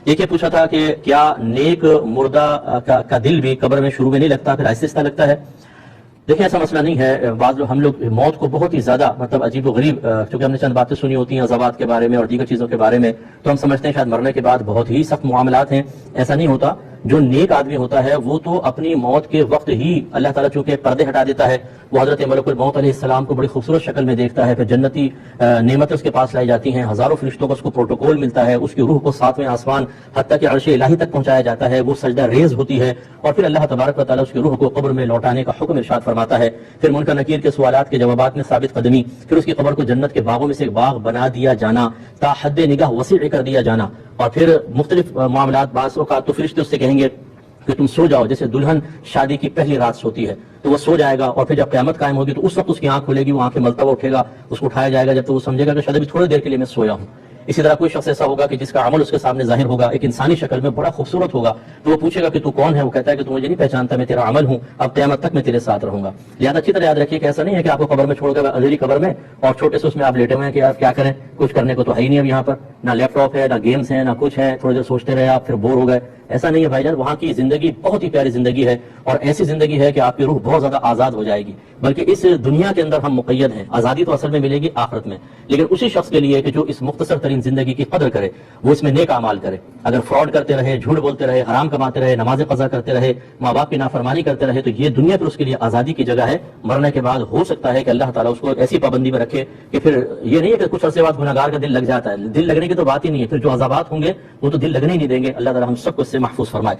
ایک یہ پوچھا تھا کہ کیا نیک مردہ کا دل بھی قبر میں شروع میں نہیں لگتا، پھر آہستہ آہستہ لگتا ہے؟ دیکھیں ایسا مسئلہ نہیں ہے. بعض ہم لوگ موت کو بہت ہی زیادہ عجیب و غریب، چونکہ ہم نے چند باتیں سنی ہوتی ہیں عذابات کے بارے میں اور دیگر چیزوں کے بارے میں، تو ہم سمجھتے ہیں شاید مرنے کے بعد بہت ہی سخت معاملات ہیں. ایسا نہیں ہوتا. جو نیک آدمی ہوتا ہے وہ تو اپنی موت کے وقت ہی اللہ تعالیٰ چونکہ پردے ہٹا دیتا ہے، وہ حضرت ملک الموت علیہ السلام کو بڑی خوبصورت شکل میں دیکھتا ہے، پھر جنتی نعمتیں اس کے پاس لائی جاتی ہیں، ہزاروں فرشتوں کو اس کو پروٹوکول ملتا ہے، اس کی روح کو 7ویں آسمان حتیٰ کہ عرش الہی تک پہنچایا جاتا ہے، وہ سجدہ ریز ہوتی ہے، اور پھر اللہ تبارک و تعالیٰ اس کی روح کو قبر میں لوٹانے کا حکم ارشاد فرماتا ہے. پھر منکر نکیر کے سوالات کے جوابات میں ثابت قدمی، پھر اس کی قبر کو جنت کے باغوں میں سے ایک باغ بنا دیا جانا، تا حد نگاہ وسیع کر دیا جانا، اور پھر مختلف معاملات. بعض اوقات تو فرشتے اس سے کہیں گے کہ تم سو جاؤ، جیسے دلہن شادی کی پہلی رات سوتی ہے تو وہ سو جائے گا، اور پھر جب قیامت قائم ہوگی تو اس وقت اس کی آنکھ کھلے گی، وہ آنکھیں ملتا ہوا اٹھے گا، اس کو اٹھایا جائے گا جب تو وہ سمجھے گا کہ شاید ابھی تھوڑی دیر کے لیے میں سویا ہوں. اسی طرح کوئی شخص ایسا ہوگا کہ جس کا عمل اس کے سامنے ظاہر ہوگا، ایک انسانی شکل میں بڑا خوبصورت ہوگا، تو وہ پوچھے گا کہ تو کون ہے؟ وہ کہتا ہے کہ تو مجھے نہیں پہچانتا، میں تیرا عمل ہوں، اب قیامت تک میں تیرے ساتھ رہوں گا. لہٰذا اچھی طرح یاد رکھیے کہ ایسا نہیں ہے کہ آپ کو قبر میں چھوڑ کر اندھیری قبر میں اور چھوٹے سے اس میں آپ لیٹے ہوئے ہیں کہ آپ کیا کریں، کچھ کرنے کو تو ہے ہی نہیں اب یہاں پر، نہ لیپ ٹاپ ہے، نہ گیمز ہیں، نہ کچھ ہے، تھوڑی دیر سوچتے رہے آپ پھر بور ہو گئے. ایسا نہیں ہے بھائی جان. وہاں کی زندگی بہت ہی پیاری زندگی ہے، اور ایسی زندگی ہے کہ آپ کی روح بہت زیادہ آزاد ہو جائے گی. بلکہ اس دنیا کے اندر ہم مقید ہیں، آزادی تو اصل میں ملے گی آخرت میں، لیکن اسی شخص کے لیے کہ جو اس مختصر ترین زندگی کی قدر کرے، وہ اس میں نیک اعمال کرے. اگر فراڈ کرتے رہے، جھوٹ بولتے رہے، حرام کماتے رہے، نماز قضا کرتے رہے، ماں باپ کی نافرمانی کرتے رہے، تو یہ دنیا پر اس کے لیے آزادی کی جگہ ہے. مرنے کے بعد ہو سکتا ہے کہ اللہ تعالیٰ اس کو ایسی پابندی میں رکھے کہ پھر یہ نہیں ہے کہ کچھ عرصے بعد گناہگار کا دل لگ جاتا ہے. دل لگنے کی تو بات ہی نہیں ہے، پھر جو عذابات ہوں گے وہ تو دل لگنے ہی نہیں دیں گے. اللہ تعالیٰ ہم سب کو اس سے محفوظ فرمائے.